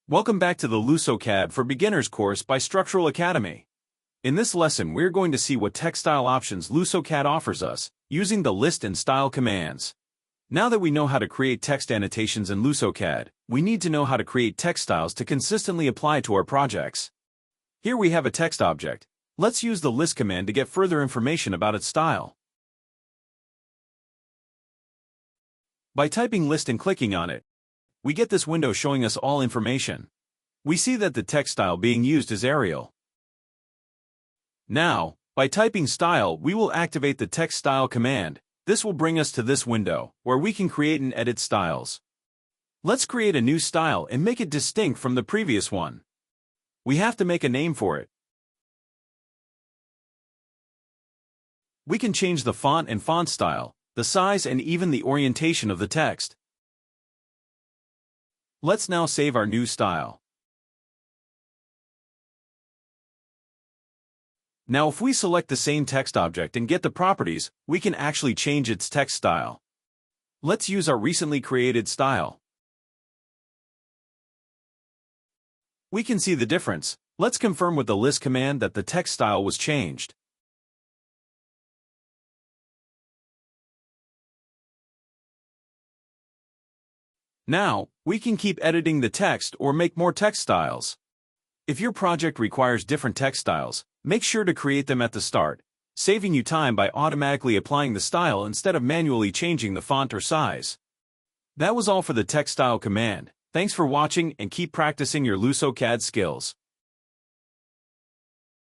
Welcome back to the LusoCAD for Beginners course by Structural Academy. In this lesson, we're going to see what text style options LusoCAD offers us, using the list and style commands. Now that we know how to create text annotations in LusoCAD, we need to know how to create text styles to consistently apply to our projects. Here we have a text object. Let's use the list command to get further information about its style. By typing list and clicking on it, we get this window showing us all information. We see that the text style being used is Arial. Now, by typing style, we will activate the text style command. This will bring us to this window, where we can create and edit styles. Let's create a new style and make it distinct from the previous one. We have to make a name for it. We can change the font and font style, the size, and even the orientation of the text. Let's now save our new style. Now if we select the same text object and get the properties, we can actually change its text style. Let's use our recently created style. We can see the difference. Let's confirm with the list command that the text style was changed. Now, we can keep editing the text or make more text styles. If your project requires different text styles, make sure to create them at the start, saving you time by automatically applying the style instead of manually changing the font or size. That was all for the text style command. Thanks for watching and keep practicing your LusoCAD skills.